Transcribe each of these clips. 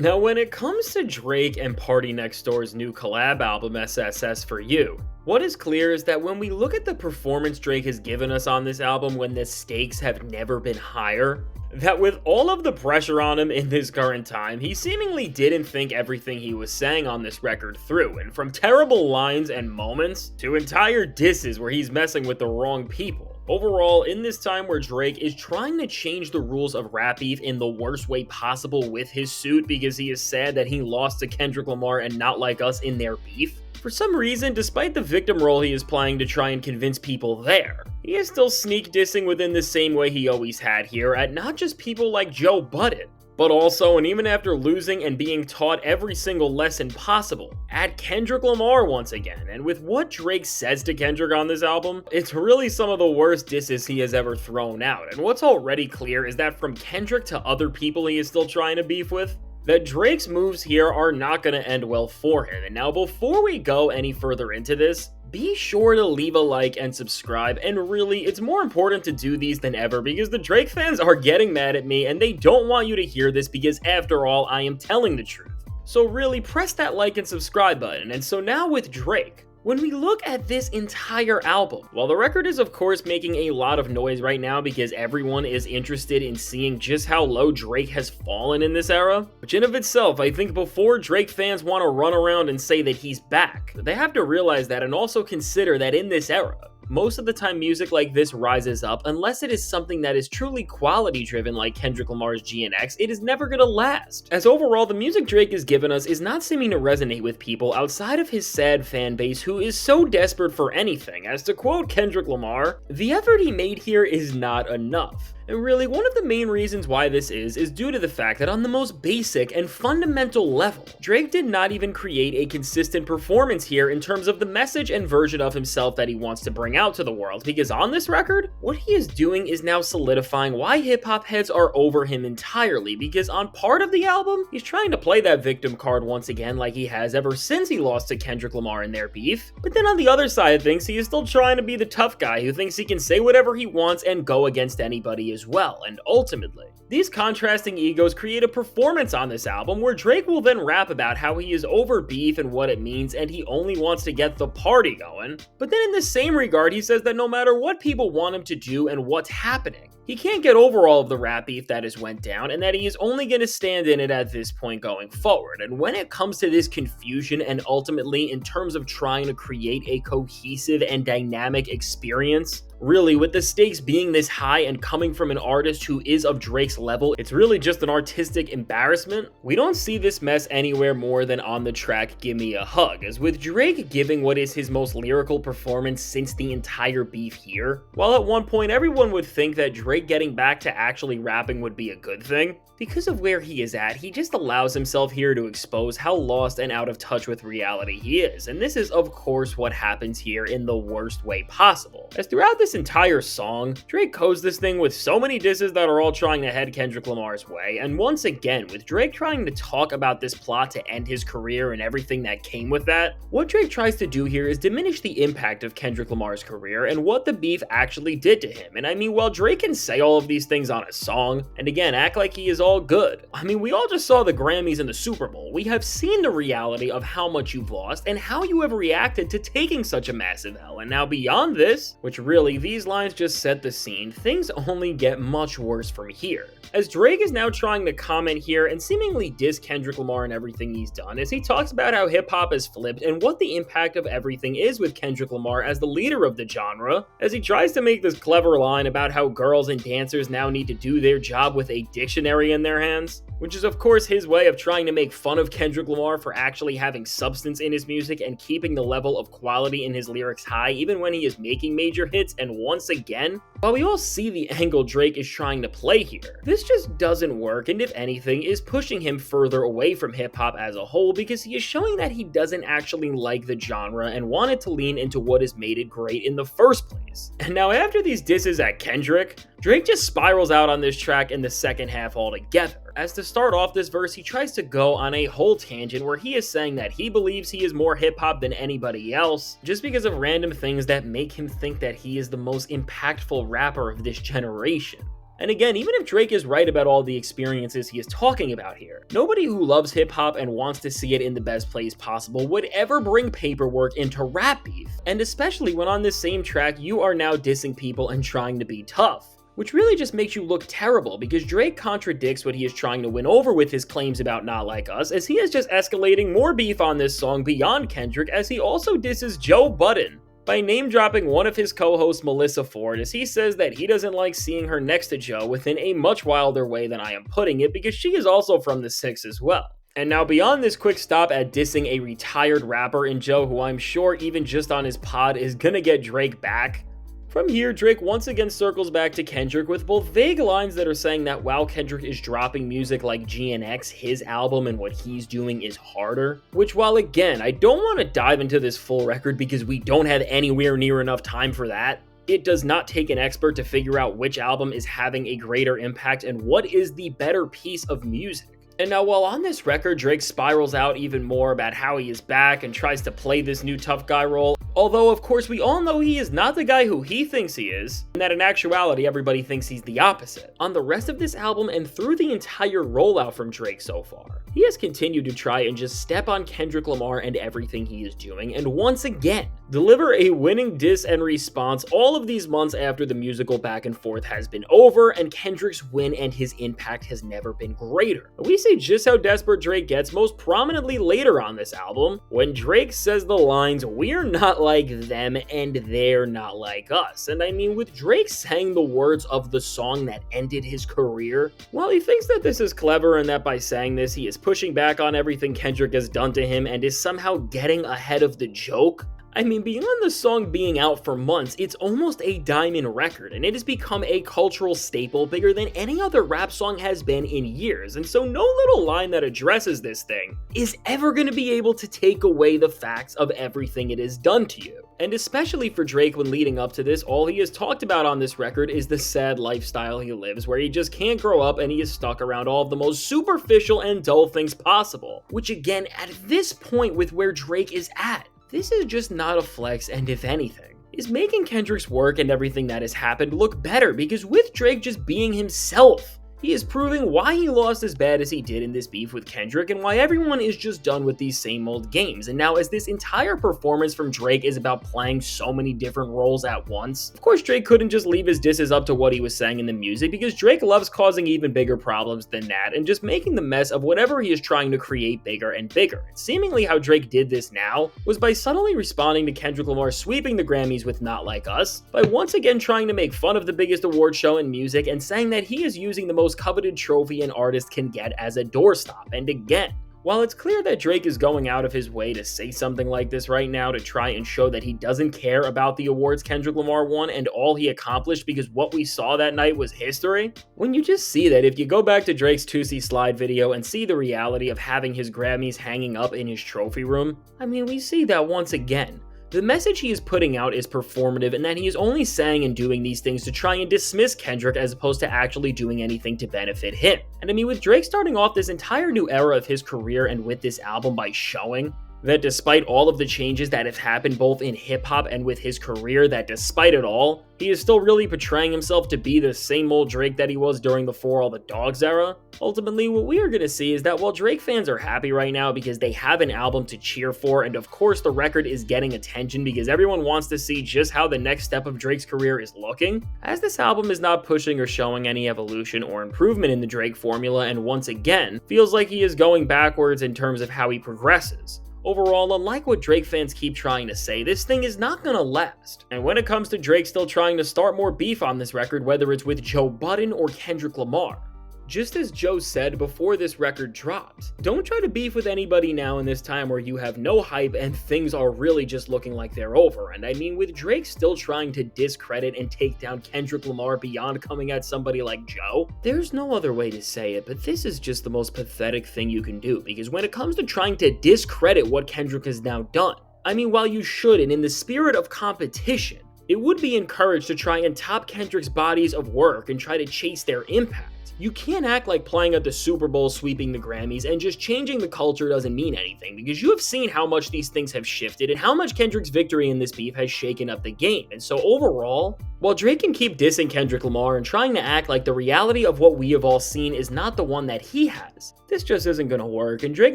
Now, when it comes to Drake and PartyNextDoor's new collab album SSS for You, what is clear is that when we look at the performance Drake has given us on this album when the stakes have never been higher, that with all of the pressure on him in this current time, he seemingly didn't think everything he was saying on this record through, and from terrible lines and moments to entire disses where he's messing with the wrong people. Overall, in this time where Drake is trying to change the rules of rap beef in the worst way possible with his suit because he is sad that he lost to Kendrick Lamar and Not Like Us in their beef, for some reason, despite the victim role he is playing to try and convince people there, he is still sneak dissing within the same way he always had here at not just people like Joe Budden, but also, and even after losing and being taught every single lesson possible, at Kendrick Lamar once again. And with what Drake says to Kendrick on this album, it's really some of the worst disses he has ever thrown out. And what's already clear is that from Kendrick to other people he is still trying to beef with, that Drake's moves here are not going to end well for him. And now, before we go any further into this, be sure to leave a like and subscribe, and really, it's more important to do these than ever because the Drake fans are getting mad at me and they don't want you to hear this because after all, I am telling the truth. So really, press that like and subscribe button. And so now with Drake, when we look at this entire album, while the record is of course making a lot of noise right now because everyone is interested in seeing just how low Drake has fallen in this era, which in of itself, I think before Drake fans want to run around and say that he's back, they have to realize that and also consider that in this era, most of the time music like this rises up unless it is something that is truly quality driven like Kendrick Lamar's GNX, it is never gonna last. As overall, the music Drake has given us is not seeming to resonate with people outside of his sad fan base who is so desperate for anything, as to quote Kendrick Lamar, "The effort he made here is not enough." And really, one of the main reasons why this is due to the fact that on the most basic and fundamental level, Drake did not even create a consistent performance here in terms of the message and version of himself that he wants to bring out to the world, because on this record, what he is doing is now solidifying why hip-hop heads are over him entirely, because on part of the album, he's trying to play that victim card once again like he has ever since he lost to Kendrick Lamar in their beef, but then on the other side of things, he is still trying to be the tough guy who thinks he can say whatever he wants and go against anybody as well. And ultimately, these contrasting egos create a performance on this album where Drake will then rap about how he is over beef and what it means and he only wants to get the party going, but then in the same regard he says that no matter what people want him to do and what's happening, he can't get over all of the rap beef that has went down and that he is only going to stand in it at this point going forward. And when it comes to this confusion and ultimately in terms of trying to create a cohesive and dynamic experience, really, with the stakes being this high and coming from an artist who is of Drake's level, it's really just an artistic embarrassment. We don't see this mess anywhere more than on the track Gimme a Hug, as with Drake giving what is his most lyrical performance since the entire beef here, while at one point everyone would think that Drake getting back to actually rapping would be a good thing, because of where he is at, he just allows himself here to expose how lost and out of touch with reality he is, and this is of course what happens here in the worst way possible, as throughout this entire song, Drake codes this thing with so many disses that are all trying to head Kendrick Lamar's way, and once again, with Drake trying to talk about this plot to end his career and everything that came with that, what Drake tries to do here is diminish the impact of Kendrick Lamar's career and what the beef actually did to him. And I mean, while Drake can say all of these things on a song, and again, act like he is all good, I mean, we all just saw the Grammys and the Super Bowl. We have seen the reality of how much you've lost and how you have reacted to taking such a massive L. And now beyond this, which really, these lines just set the scene, things only get much worse from here. As Drake is now trying to comment here and seemingly diss Kendrick Lamar and everything he's done, as he talks about how hip-hop has flipped and what the impact of everything is with Kendrick Lamar as the leader of the genre, as he tries to make this clever line about how girls and dancers now need to do their job with a dictionary in their hands, which is of course his way of trying to make fun of Kendrick Lamar for actually having substance in his music and keeping the level of quality in his lyrics high even when he is making major hits. And once again, while we all see the angle Drake is trying to play here, this just doesn't work, and if anything is pushing him further away from hip-hop as a whole, because he is showing that he doesn't actually like the genre and wanted to lean into what has made it great in the first place. And now after these disses at Kendrick, Drake just spirals out on this track in the second half altogether. As to start off this verse, he tries to go on a whole tangent where he is saying that he believes he is more hip-hop than anybody else, just because of random things that make him think that he is the most impactful rapper of this generation. And again, even if Drake is right about all the experiences he is talking about here, nobody who loves hip-hop and wants to see it in the best place possible would ever bring paperwork into rap beef. And especially when on this same track, you are now dissing people and trying to be tough. Which really just makes you look terrible, because Drake contradicts what he is trying to win over with his claims about Not Like Us, as he is just escalating more beef on this song beyond Kendrick, as he also disses Joe Budden by name-dropping one of his co-hosts, Melissa Ford, as he says that he doesn't like seeing her next to Joe within a much wilder way than I am putting it, because she is also from the 6 as well. And now beyond this quick stop at dissing a retired rapper in Joe, who I'm sure even just on his pod is gonna get Drake back, from here, Drake once again circles back to Kendrick with both vague lines that are saying that while Kendrick is dropping music like GNX, his album and what he's doing is harder. Which, while again, I don't want to dive into this full record because we don't have anywhere near enough time for that, it does not take an expert to figure out which album is having a greater impact and what is the better piece of music. And now while on this record, Drake spirals out even more about how he is back and tries to play this new tough guy role, although of course we all know he is not the guy who he thinks he is, and that in actuality everybody thinks he's the opposite. On the rest of this album and through the entire rollout from Drake so far, he has continued to try and just step on Kendrick Lamar and everything he is doing, and once again, deliver a winning diss and response all of these months after the musical back and forth has been over, and Kendrick's win and his impact has never been greater. We see just how desperate Drake gets most prominently later on this album, when Drake says the lines, "We're not like them and they're not like us." And I mean, with Drake saying the words of the song that ended his career, while he thinks that this is clever and that by saying this he is pushing back on everything Kendrick has done to him and is somehow getting ahead of the joke, I mean, beyond the song being out for months, it's almost a diamond record, and it has become a cultural staple bigger than any other rap song has been in years, and so no little line that addresses this thing is ever going to be able to take away the facts of everything it has done to you. And especially for Drake, when leading up to this, all he has talked about on this record is the sad lifestyle he lives, where he just can't grow up and he is stuck around all of the most superficial and dull things possible, which again, at this point with where Drake is at, this is just not a flex, and if anything, is making Kendrick's work and everything that has happened look better, because with Drake just being himself, he is proving why he lost as bad as he did in this beef with Kendrick and why everyone is just done with these same old games. And now as this entire performance from Drake is about playing so many different roles at once, of course Drake couldn't just leave his disses up to what he was saying in the music, because Drake loves causing even bigger problems than that and just making the mess of whatever he is trying to create bigger and bigger. And seemingly how Drake did this now was by subtly responding to Kendrick Lamar sweeping the Grammys with Not Like Us, by once again trying to make fun of the biggest award show in music and saying that he is using the most coveted trophy an artist can get as a doorstop. And again, while it's clear that Drake is going out of his way to say something like this right now to try and show that he doesn't care about the awards Kendrick Lamar won and all he accomplished because what we saw that night was history, when you just see that if you go back to Drake's 2C Slide video and see the reality of having his Grammys hanging up in his trophy room, I mean, we see that once again. The message he is putting out is performative, and that he is only saying and doing these things to try and dismiss Kendrick as opposed to actually doing anything to benefit him. And I mean, with Drake starting off this entire new era of his career and with this album by showing that despite all of the changes that have happened both in hip-hop and with his career, that despite it all, he is still really portraying himself to be the same old Drake that he was during the For All the Dogs era. Ultimately, what we are going to see is that while Drake fans are happy right now because they have an album to cheer for, and of course the record is getting attention because everyone wants to see just how the next step of Drake's career is looking, as this album is not pushing or showing any evolution or improvement in the Drake formula, and once again, feels like he is going backwards in terms of how he progresses. Overall, unlike what Drake fans keep trying to say, this thing is not gonna last. And when it comes to Drake still trying to start more beef on this record, whether it's with Joe Budden or Kendrick Lamar, just as Joe said before this record dropped, don't try to beef with anybody now in this time where you have no hype and things are really just looking like they're over. And I mean, with Drake still trying to discredit and take down Kendrick Lamar beyond coming at somebody like Joe, there's no other way to say it, but this is just the most pathetic thing you can do, because when it comes to trying to discredit what Kendrick has now done, I mean, while you should, and in the spirit of competition, it would be encouraged to try and top Kendrick's bodies of work and try to chase their impact. You can't act like playing at the Super Bowl, sweeping the Grammys, and just changing the culture doesn't mean anything, because you have seen how much these things have shifted and how much Kendrick's victory in this beef has shaken up the game. And so overall, While Drake can keep dissing Kendrick Lamar and trying to act like the reality of what we have all seen is not the one that he has, this just isn't gonna work, and Drake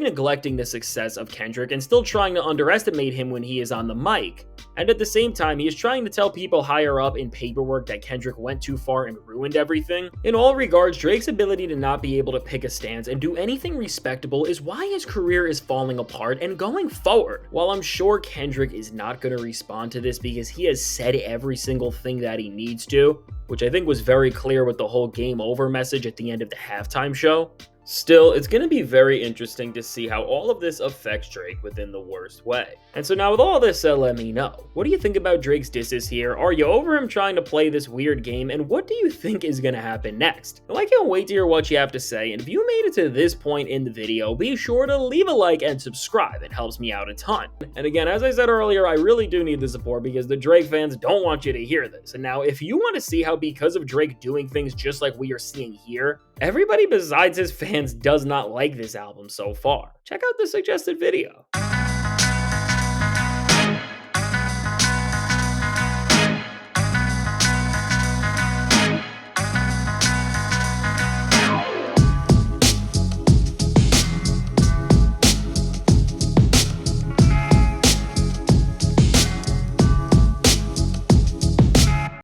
neglecting the success of Kendrick and still trying to underestimate him when he is on the mic. And at the same time, he is trying to tell people higher up in paperwork that Kendrick went too far and ruined everything. In all regards, Drake's ability to not be able to pick a stance and do anything respectable is why his career is falling apart and going forward. While I'm sure Kendrick is not going to respond to this because he has said every single thing that he needs to, which I think was very clear with the whole game over message at the end of the halftime show, still, it's going to be very interesting to see how all of this affects Drake within the worst way. And so now with all this said, let me know. What do you think about Drake's disses here? Are you over him trying to play this weird game? And what do you think is going to happen next? Well, I can't wait to hear what you have to say. And if you made it to this point in the video, be sure to leave a like and subscribe. It helps me out a ton. And again, as I said earlier, I really do need the support because the Drake fans don't want you to hear this. And now if you want to see how because of Drake doing things just like we are seeing here, everybody besides his fans does not like this album so far, check out the suggested video.